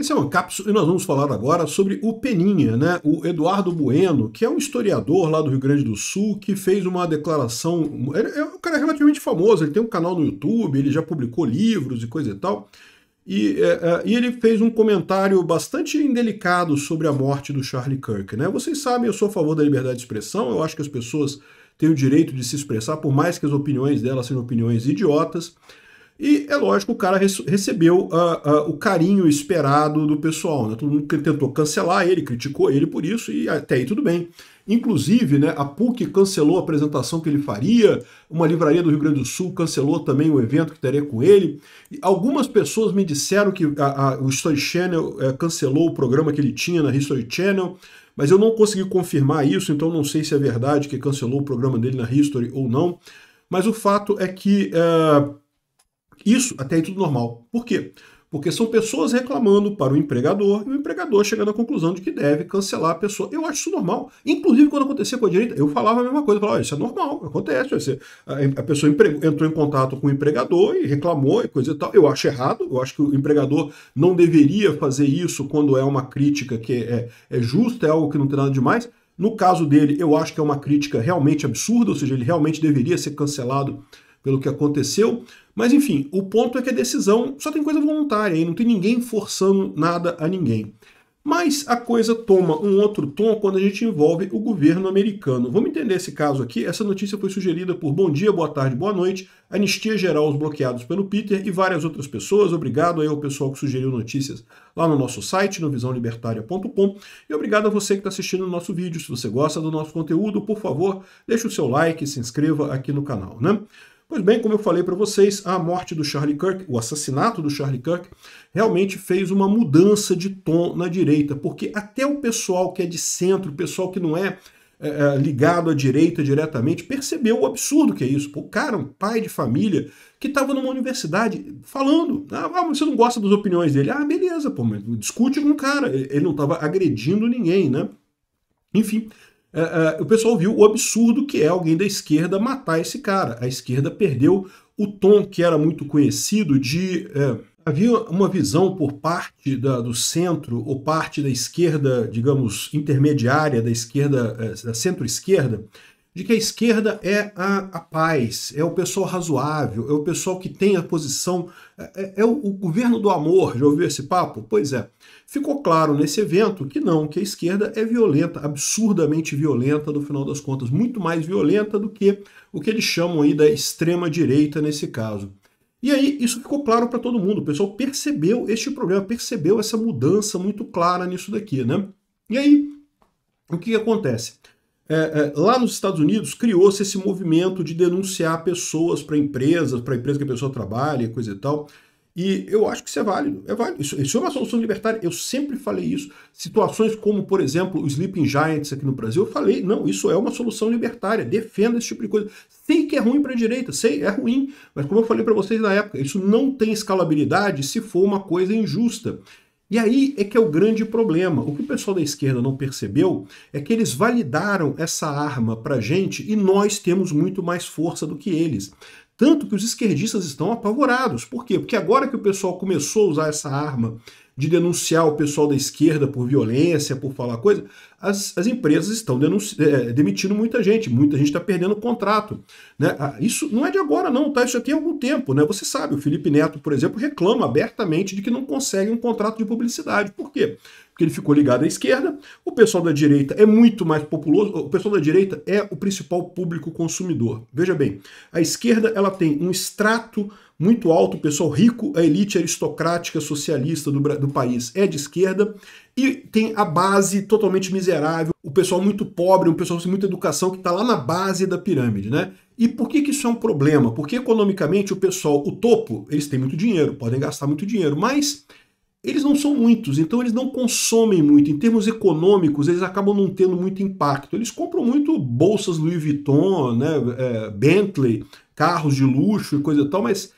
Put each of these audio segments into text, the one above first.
Esse é um cápsula e nós vamos falar agora sobre o Peninha, né? O Eduardo Bueno, que é um historiador lá do Rio Grande do Sul, que fez uma declaração. Um cara relativamente famoso, ele tem um canal no YouTube, ele já publicou livros e coisa e tal. E ele fez um comentário bastante indelicado sobre a morte do Charlie Kirk, né? Vocês sabem, eu sou a favor da liberdade de expressão, eu acho que as pessoas têm o direito de se expressar, por mais que as opiniões delas sejam opiniões idiotas. E é lógico, o cara recebeu o carinho esperado do pessoal, né? Todo mundo tentou cancelar ele, criticou ele por isso, e até aí tudo bem. Inclusive, né, a PUC cancelou a apresentação que ele faria, uma livraria do Rio Grande do Sul cancelou também o evento que teria com ele. E algumas pessoas me disseram que o History Channel cancelou o programa que ele tinha na History Channel, mas eu não consegui confirmar isso, então não sei se é verdade que cancelou o programa dele na History ou não. Mas o fato é que isso até aí tudo normal. Por quê? Porque são pessoas reclamando para o empregador e o empregador chegando à conclusão de que deve cancelar a pessoa. Eu acho isso normal. Inclusive, quando acontecia com a direita, eu falava a mesma coisa. Eu falava, isso é normal, acontece. A pessoa entrou em contato com o empregador e reclamou e coisa e tal. Eu acho errado. Eu acho que o empregador não deveria fazer isso quando é uma crítica que é justa, é algo que não tem nada demais. No caso dele, eu acho que é uma crítica realmente absurda, ou seja, ele realmente deveria ser cancelado pelo que aconteceu. Mas enfim, o ponto é que a decisão só tem coisa voluntária, aí não tem ninguém forçando nada a ninguém. Mas a coisa toma um outro tom quando a gente envolve o governo americano. Vamos entender esse caso aqui. Essa notícia foi sugerida por Bom Dia, Boa Tarde, Boa Noite, Anistia Geral aos Bloqueados pelo Peter e várias outras pessoas. Obrigado aí ao pessoal que sugeriu notícias lá no nosso site, no visãolibertaria.com. E obrigado a você que está assistindo o nosso vídeo. Se você gosta do nosso conteúdo, por favor, deixe o seu like e se inscreva aqui no canal, né? Pois bem, como eu falei para vocês, a morte do Charlie Kirk, o assassinato do Charlie Kirk, realmente fez uma mudança de tom na direita, porque até o pessoal que é de centro, o pessoal que não é ligado à direita diretamente, percebeu o absurdo que é isso. O cara, um pai de família, que estava numa universidade falando, mas você não gosta das opiniões dele. Ah, beleza, pô, mas discute com o cara. Ele não estava agredindo ninguém, né? Enfim, o pessoal viu o absurdo que é alguém da esquerda matar esse cara. A esquerda perdeu o tom que era muito conhecido de... havia uma visão por parte do centro ou parte da esquerda, digamos, intermediária da esquerda, da centro-esquerda, de que a esquerda é a paz, é o pessoal razoável, é o pessoal que tem a posição, é o governo do amor. Já ouviu esse papo? Pois é. Ficou claro nesse evento que não, que a esquerda é violenta, absurdamente violenta, no final das contas, muito mais violenta do que o que eles chamam aí da extrema-direita nesse caso. E aí isso ficou claro para todo mundo, o pessoal percebeu este problema, percebeu essa mudança muito clara nisso daqui, né? E aí, o que acontece? Lá nos Estados Unidos criou-se esse movimento de denunciar pessoas para a empresa que a pessoa trabalha, coisa e tal. E eu acho que isso é válido, Isso é uma solução libertária, eu sempre falei isso. Situações como, por exemplo, o Sleeping Giants aqui no Brasil, eu falei, não, isso é uma solução libertária, defenda esse tipo de coisa. Sei que é ruim para a direita, sei, é ruim, mas como eu falei para vocês na época, isso não tem escalabilidade se for uma coisa injusta. E aí é que é o grande problema. O que o pessoal da esquerda não percebeu é que eles validaram essa arma para a gente e nós temos muito mais força do que eles. Tanto que os esquerdistas estão apavorados. Por quê? Porque agora que o pessoal começou a usar essa arma de denunciar o pessoal da esquerda por violência, por falar coisa, as empresas estão demitindo muita gente está perdendo contrato. Né? Isso não é de agora não, tá? Isso já tem algum tempo. Né? Você sabe, o Felipe Neto, por exemplo, reclama abertamente de que não consegue um contrato de publicidade. Por quê? Porque ele ficou ligado à esquerda, o pessoal da direita é muito mais populoso, o pessoal da direita é o principal público consumidor. Veja bem, a esquerda ela tem um extrato muito alto, o pessoal rico, a elite aristocrática socialista do país é de esquerda, e tem a base totalmente miserável, o pessoal muito pobre, o pessoal sem muita educação que está lá na base da pirâmide, né? E por que isso é um problema? Porque economicamente o pessoal, o topo, eles têm muito dinheiro, podem gastar muito dinheiro, mas eles não são muitos, então eles não consomem muito. Em termos econômicos, eles acabam não tendo muito impacto. Eles compram muito bolsas Louis Vuitton, né, Bentley, carros de luxo e coisa e tal, mas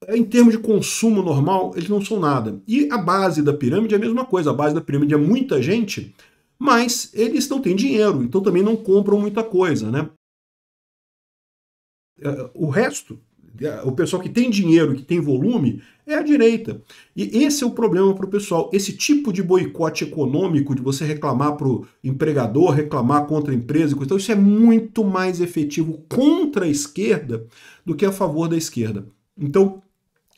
em termos de consumo normal, eles não são nada. E a base da pirâmide é a mesma coisa. A base da pirâmide é muita gente, mas eles não têm dinheiro, então também não compram muita coisa, né? O resto o pessoal que tem dinheiro, que tem volume, é a direita. E esse é o problema para o pessoal. Esse tipo de boicote econômico, de você reclamar para o empregador, reclamar contra a empresa, então isso é muito mais efetivo contra a esquerda do que a favor da esquerda. Então,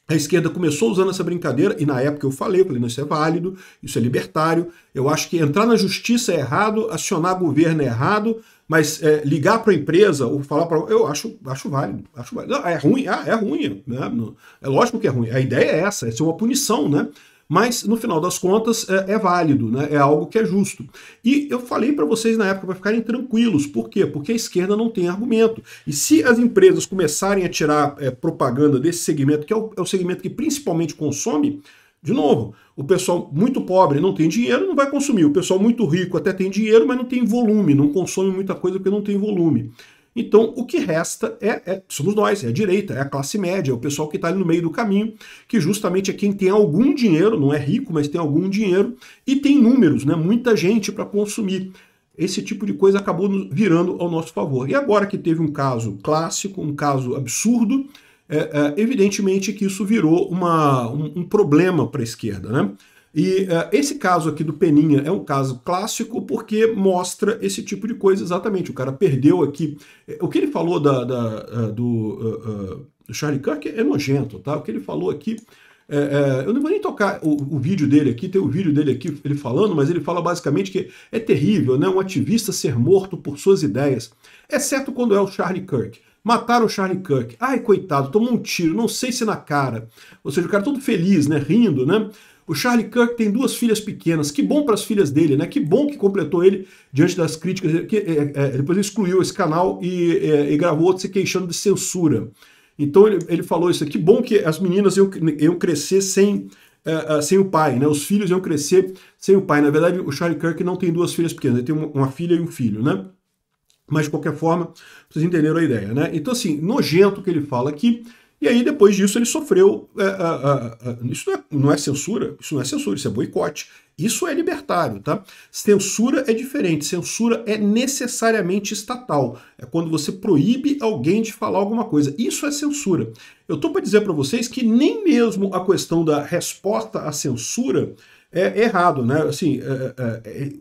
a esquerda começou usando essa brincadeira, e na época eu falei, não, isso é válido, isso é libertário, eu acho que entrar na justiça é errado, acionar governo é errado, mas ligar para a empresa ou falar para... Eu acho válido. Não, é ruim? É ruim. Né? É lógico que é ruim. A ideia é essa, é ser uma punição, né? Mas, no final das contas, é válido, né? É algo que é justo. E eu falei para vocês na época para ficarem tranquilos. Por quê? Porque a esquerda não tem argumento. E se as empresas começarem a tirar propaganda desse segmento, que é o segmento que principalmente consome, de novo, o pessoal muito pobre não tem dinheiro, não vai consumir. O pessoal muito rico até tem dinheiro, mas não tem volume, não consome muita coisa porque não tem volume. Então, o que resta somos nós, é a direita, é a classe média, é o pessoal que está ali no meio do caminho, que justamente é quem tem algum dinheiro, não é rico, mas tem algum dinheiro, e tem números, né, muita gente para consumir. Esse tipo de coisa acabou virando ao nosso favor. E agora que teve um caso clássico, um caso absurdo, evidentemente que isso virou um problema para a esquerda, né? E esse caso aqui do Peninha é um caso clássico porque mostra esse tipo de coisa exatamente. O cara perdeu aqui. O que ele falou do Charlie Kirk é nojento, tá? O que ele falou aqui... eu não vou nem tocar o vídeo dele aqui, tem o vídeo dele aqui ele falando, mas ele fala basicamente que é terrível, né? Um ativista ser morto por suas ideias, exceto quando é o Charlie Kirk. Mataram o Charlie Kirk. Ai, coitado, tomou um tiro, não sei se na cara. Ou seja, o cara todo feliz, né? Rindo, né? O Charlie Kirk tem 2 filhas pequenas. Que bom para as filhas dele, né? Que bom que completou ele diante das críticas. Depois ele excluiu esse canal e gravou outro se queixando de censura. Então ele falou isso. Que bom que as meninas iam crescer sem o pai, né? Os filhos iam crescer sem o pai. Na verdade, o Charlie Kirk não tem 2 filhas pequenas. Ele tem uma filha e um filho, né? Mas, de qualquer forma, vocês entenderam a ideia, né? Então, assim, nojento o que ele fala aqui, e aí, depois disso, ele sofreu... isso não é censura, isso não é censura, isso é boicote. Isso é libertário, tá? Censura é diferente, censura é necessariamente estatal. É quando você proíbe alguém de falar alguma coisa. Isso é censura. Eu tô para dizer para vocês que nem mesmo a questão da resposta à censura é errado, né? Assim,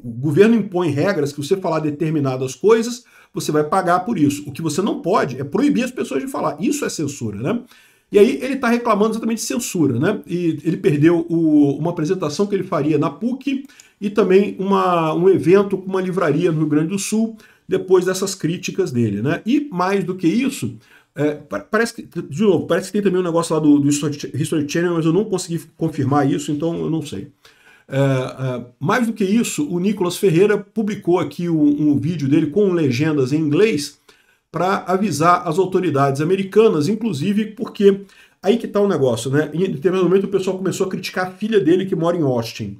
o governo impõe regras que você falar determinadas coisas, você vai pagar por isso. O que você não pode é proibir as pessoas de falar. Isso é censura, né? E aí ele está reclamando exatamente de censura, né? E ele perdeu uma apresentação que ele faria na PUC e também um evento com uma livraria no Rio Grande do Sul, depois dessas críticas dele, né? E mais do que isso, parece que tem também um negócio lá do History Channel, mas eu não consegui confirmar isso, então eu não sei. Mais do que isso, o Nicolas Ferreira publicou aqui um vídeo dele com legendas em inglês para avisar as autoridades americanas, inclusive porque aí que está o negócio, né? Em determinado momento o pessoal começou a criticar a filha dele que mora em Austin.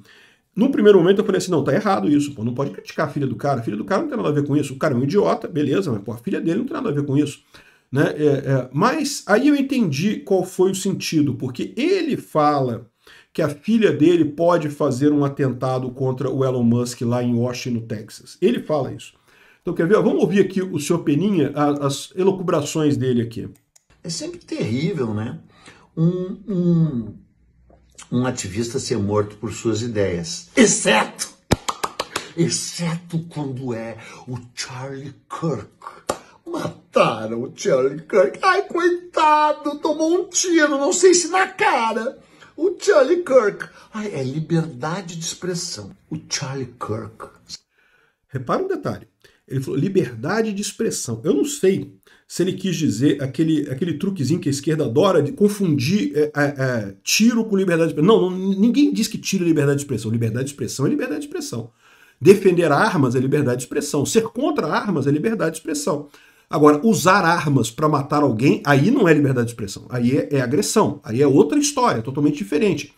No primeiro momento eu falei assim, não, tá errado isso, pô, não pode criticar a filha do cara não tem nada a ver com isso, o cara é um idiota, beleza, mas pô, a filha dele não tem nada a ver com isso. Né? Mas aí eu entendi qual foi o sentido, porque ele fala que a filha dele pode fazer um atentado contra o Elon Musk lá em Austin, no Texas. Ele fala isso. Então, quer ver? Vamos ouvir aqui o senhor Peninha, as elucubrações dele aqui. É sempre terrível, né? Um ativista ser morto por suas ideias. Exceto quando é o Charlie Kirk. Mataram o Charlie Kirk. Ai, coitado, tomou um tiro, não sei se na cara. O Charlie Kirk. Ai, é liberdade de expressão. O Charlie Kirk. Repara um detalhe. Ele falou liberdade de expressão. Eu não sei se ele quis dizer aquele truquezinho que a esquerda adora de confundir tiro com liberdade de expressão. Não, ninguém diz que tiro é liberdade de expressão. Liberdade de expressão é liberdade de expressão. Defender armas é liberdade de expressão. Ser contra armas é liberdade de expressão. Agora, usar armas para matar alguém, aí não é liberdade de expressão. Aí é agressão. Aí é outra história, totalmente diferente.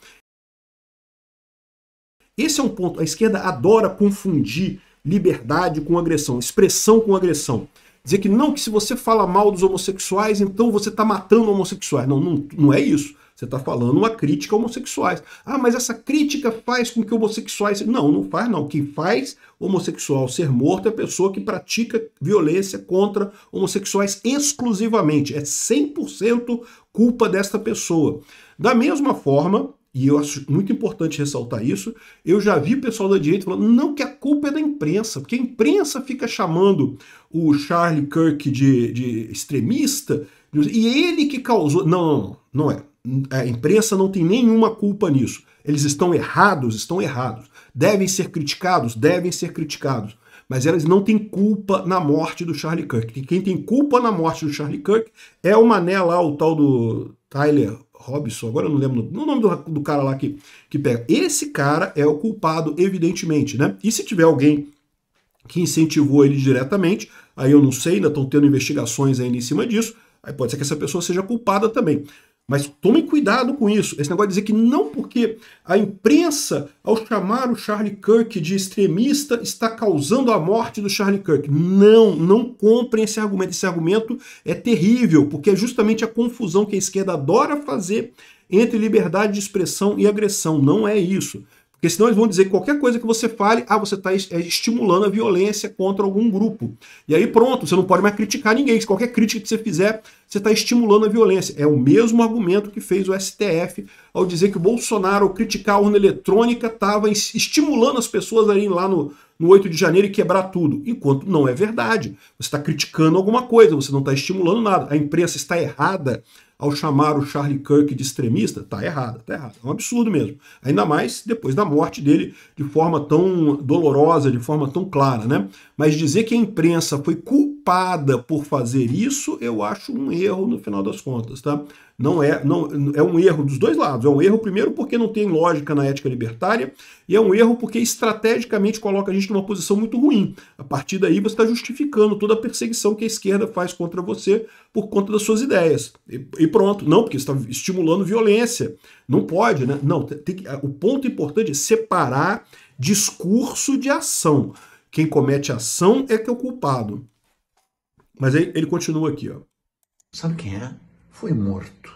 Esse é um ponto. A esquerda adora confundir liberdade com agressão, expressão com agressão. Dizer que se você fala mal dos homossexuais, então você está matando homossexuais. Não é isso. Você está falando uma crítica a homossexuais. Ah, mas essa crítica faz com que homossexuais... Não, não faz não. Quem faz homossexual ser morto é a pessoa que pratica violência contra homossexuais exclusivamente. É 100% culpa desta pessoa. Da mesma forma, e eu acho muito importante ressaltar isso, eu já vi pessoal da direita falando não, que a culpa é da imprensa, porque a imprensa fica chamando o Charlie Kirk de extremista, e ele que causou... Não, não é. A imprensa não tem nenhuma culpa nisso. Eles estão errados, estão errados. Devem ser criticados, devem ser criticados. Mas elas não têm culpa na morte do Charlie Kirk. Quem tem culpa na morte do Charlie Kirk é o mané lá, o tal do Tyler Robson, agora eu não lembro o nome do cara lá que pega. Esse cara é o culpado, evidentemente, né? E se tiver alguém que incentivou ele diretamente, aí eu não sei, ainda estão tendo investigações ainda em cima disso, aí pode ser que essa pessoa seja culpada também. Mas tomem cuidado com isso. Esse negócio de dizer que não porque a imprensa, ao chamar o Charlie Kirk de extremista, está causando a morte do Charlie Kirk. Não, não comprem esse argumento. Esse argumento é terrível, porque é justamente a confusão que a esquerda adora fazer entre liberdade de expressão e agressão. Não é isso. Porque senão eles vão dizer que qualquer coisa que você fale, você está estimulando a violência contra algum grupo. E aí pronto, você não pode mais criticar ninguém. Se qualquer crítica que você fizer, você está estimulando a violência. É o mesmo argumento que fez o STF ao dizer que o Bolsonaro, ao criticar a urna eletrônica, estava estimulando as pessoas a irem lá no 8 de janeiro e quebrar tudo. Enquanto não é verdade. Você está criticando alguma coisa, você não está estimulando nada. A imprensa está errada ao chamar o Charlie Kirk de extremista. Está errada, está errada. É um absurdo mesmo. Ainda mais depois da morte dele de forma tão dolorosa, de forma tão clara, né? Mas dizer que a imprensa foi culpada por fazer isso, eu acho um erro no final das contas, tá? Não é um erro dos dois lados. É um erro, primeiro, porque não tem lógica na ética libertária, e é um erro porque estrategicamente coloca a gente numa posição muito ruim. A partir daí você está justificando toda a perseguição que a esquerda faz contra você por conta das suas ideias. E pronto. Não, porque você está estimulando violência. Não pode, né? Não, o ponto importante é separar discurso de ação. Quem comete ação é que é o culpado. Mas aí ele continua aqui, ó. Sabe quem é? Foi morto.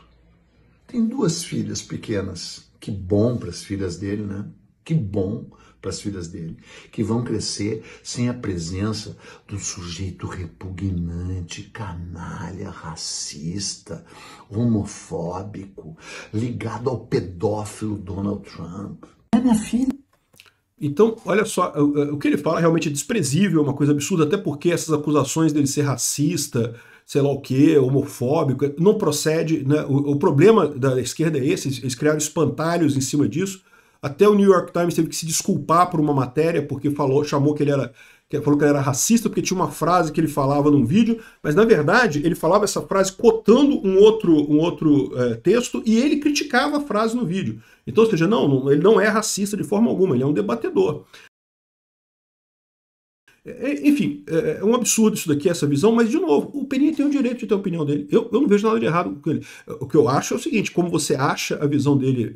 Tem 2 filhas pequenas. Que bom para as filhas dele, né? Que bom para as filhas dele, que vão crescer sem a presença do sujeito repugnante, canalha, racista, homofóbico, ligado ao pedófilo Donald Trump. É minha filha. Então, olha só, o que ele fala realmente é desprezível, é uma coisa absurda, até porque essas acusações dele ser racista, sei lá o quê, homofóbico, não procede, né? O problema da esquerda é esse, eles criaram espantalhos em cima disso. Até o New York Times teve que se desculpar por uma matéria, porque falou que ele era racista, porque tinha uma frase que ele falava num vídeo, mas na verdade ele falava essa frase cotando um outro texto, e ele criticava a frase no vídeo. Então, ou seja, ele não é racista de forma alguma, ele é um debatedor. Enfim, é um absurdo isso daqui, essa visão, mas, de novo, o Peninha tem o direito de ter a opinião dele. Eu não vejo nada de errado com ele. O que eu acho é o seguinte, como você acha a visão dele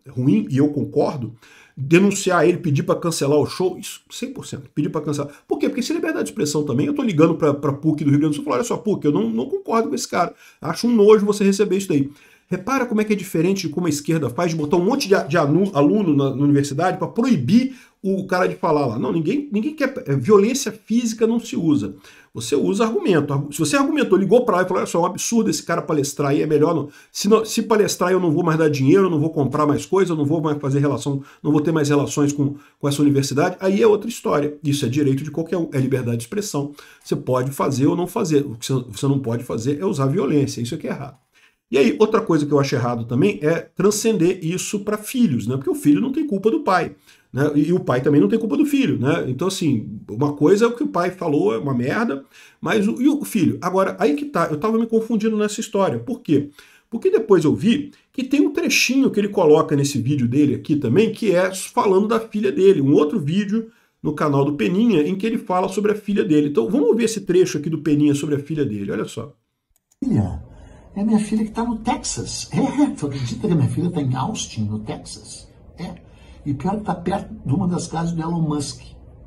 ruim, e eu concordo, denunciar ele, pedir para cancelar o show, isso, 100%, pedir para cancelar. Por quê? Porque se é liberdade de expressão também, eu tô ligando para PUC do Rio Grande do Sul e falo, olha só, PUC, eu não concordo com esse cara. Acho um nojo você receber isso daí. Repara como é que é diferente de como a esquerda faz, de botar um monte de aluno na universidade para proibir o cara de falar lá. Não, ninguém quer. Violência física não se usa. Você usa argumento. Se você argumentou, ligou para lá e falou, olha só, é um absurdo esse cara palestrar aí, é melhor não. Se palestrar eu não vou mais dar dinheiro, eu não vou comprar mais coisa, eu não vou mais fazer relação, não vou ter mais relações com essa universidade, aí é outra história. Isso é direito de qualquer um, é liberdade de expressão. Você pode fazer ou não fazer. O que você não pode fazer é usar violência, isso é que é errado. E aí, outra coisa que eu acho errado também é transcender isso para filhos, né? Porque o filho não tem culpa do pai, né? E o pai também não tem culpa do filho, né? Então, assim, uma coisa é o que o pai falou, é uma merda, mas e o filho? Agora, aí que tá, eu tava me confundindo nessa história. Por quê? Porque depois eu vi que tem um trechinho que ele coloca nesse vídeo dele aqui também, que é falando da filha dele, um outro vídeo no canal do Peninha, em que ele fala sobre a filha dele. Então, vamos ver esse trecho aqui do Peninha sobre a filha dele, olha só. É minha filha que está no Texas. Tu acredita que a minha filha está em Austin, no Texas? E pior que está perto de uma das casas do Elon Musk.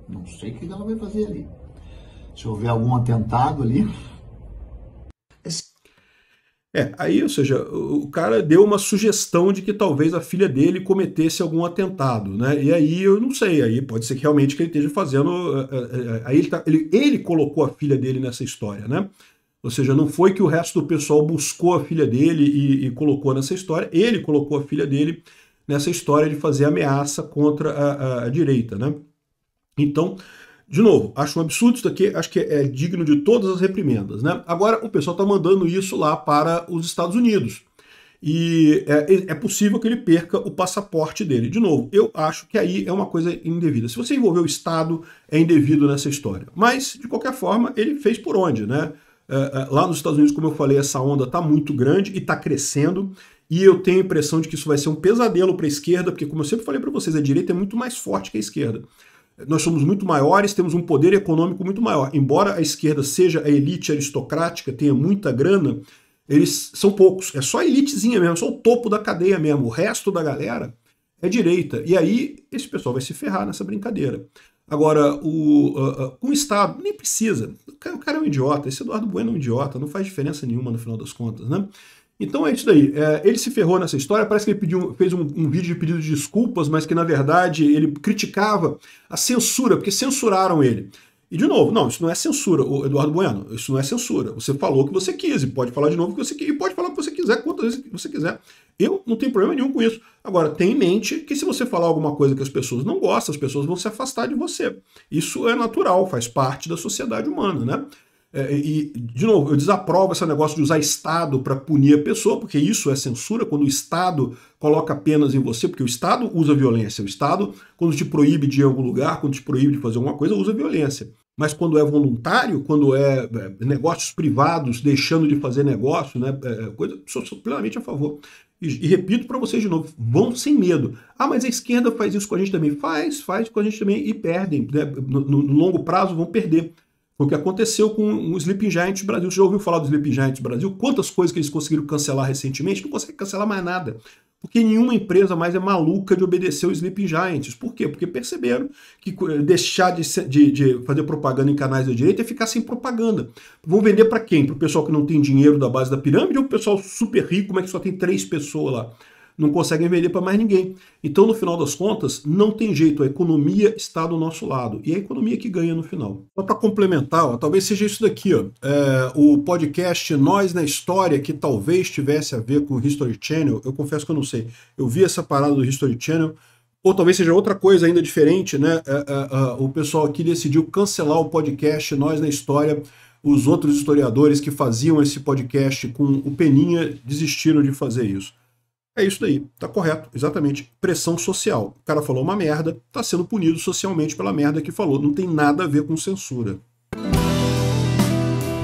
Não sei o que ela vai fazer ali. Se houver algum atentado ali... Aí, ou seja, o cara deu uma sugestão de que talvez a filha dele cometesse algum atentado, né? E aí eu não sei, aí pode ser que realmente que ele esteja fazendo. Aí ele colocou a filha dele nessa história, né? Ou seja, não foi que o resto do pessoal buscou a filha dele e colocou nessa história, ele colocou a filha dele nessa história de fazer ameaça contra a direita, né? Então, de novo, acho um absurdo isso daqui, acho que é digno de todas as reprimendas, né? Agora, o pessoal está mandando isso lá para os Estados Unidos. E é possível que ele perca o passaporte dele. De novo, eu acho que aí é uma coisa indevida. Se você envolver o Estado, é indevido nessa história. Mas, de qualquer forma, ele fez por onde, né? Lá nos Estados Unidos, como eu falei, essa onda está muito grande e está crescendo. E eu tenho a impressão de que isso vai ser um pesadelo para a esquerda, porque, como eu sempre falei para vocês, a direita é muito mais forte que a esquerda. Nós somos muito maiores, temos um poder econômico muito maior. Embora a esquerda seja a elite aristocrática, tenha muita grana, eles são poucos. É só a elitezinha mesmo, só o topo da cadeia mesmo. O resto da galera é direita. E aí esse pessoal vai se ferrar nessa brincadeira. Agora, com o Estado, nem precisa. O cara é um idiota. Esse Eduardo Bueno é um idiota. Não faz diferença nenhuma no final das contas, né? Então é isso daí. Ele se ferrou nessa história, parece que ele fez um vídeo de pedido de desculpas, mas que na verdade ele criticava a censura, porque censuraram ele. E de novo, não, isso não é censura, Eduardo Bueno, isso não é censura. Você falou o que você quis, e pode falar de novo o que você quis, e pode falar o que você quiser, quantas vezes você quiser. Eu não tenho problema nenhum com isso. Agora, tenha em mente que se você falar alguma coisa que as pessoas não gostam, as pessoas vão se afastar de você. Isso é natural, faz parte da sociedade humana, né? E, de novo, eu desaprovo esse negócio de usar Estado para punir a pessoa, porque isso é censura, quando o Estado coloca penas em você, porque o Estado usa violência. O Estado, quando te proíbe de ir a algum lugar, quando te proíbe de fazer alguma coisa, usa violência. Mas quando é voluntário, quando é negócios privados deixando de fazer negócio, né, sou plenamente a favor. E repito para vocês de novo, vão sem medo. Ah, mas a esquerda faz isso com a gente também. Faz com a gente também e perdem. Né? No longo prazo vão perder. Foi o que aconteceu com o Sleeping Giants Brasil. Você já ouviu falar do Sleeping Giants Brasil? Quantas coisas que eles conseguiram cancelar recentemente? Não conseguem cancelar mais nada. Porque nenhuma empresa mais é maluca de obedecer os Sleeping Giants. Por quê? Porque perceberam que deixar de fazer propaganda em canais da direita é ficar sem propaganda. Vão vender para quem? Para o pessoal que não tem dinheiro da base da pirâmide ou para o pessoal super rico, como é que só tem 3 pessoas lá? Não conseguem vender para mais ninguém. Então, no final das contas, não tem jeito. A economia está do nosso lado. E é a economia que ganha no final. Só para complementar, talvez seja isso daqui. O podcast Nós na História, que talvez tivesse a ver com o History Channel. Eu confesso que eu não sei. Eu vi essa parada do History Channel. Ou talvez seja outra coisa ainda diferente, né? O pessoal aqui decidiu cancelar o podcast Nós na História. Os outros historiadores que faziam esse podcast com o Peninha desistiram de fazer isso. É isso daí, tá correto, exatamente. Pressão social. O cara falou uma merda, tá sendo punido socialmente pela merda que falou. Não tem nada a ver com censura.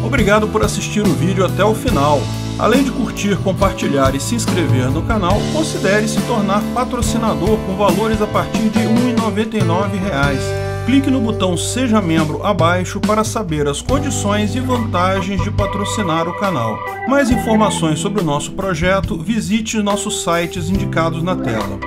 Obrigado por assistir o vídeo até o final. Além de curtir, compartilhar e se inscrever no canal, considere se tornar patrocinador com valores a partir de R$ 1,99. Clique no botão Seja Membro abaixo para saber as condições e vantagens de patrocinar o canal. Mais informações sobre o nosso projeto, visite nossos sites indicados na tela.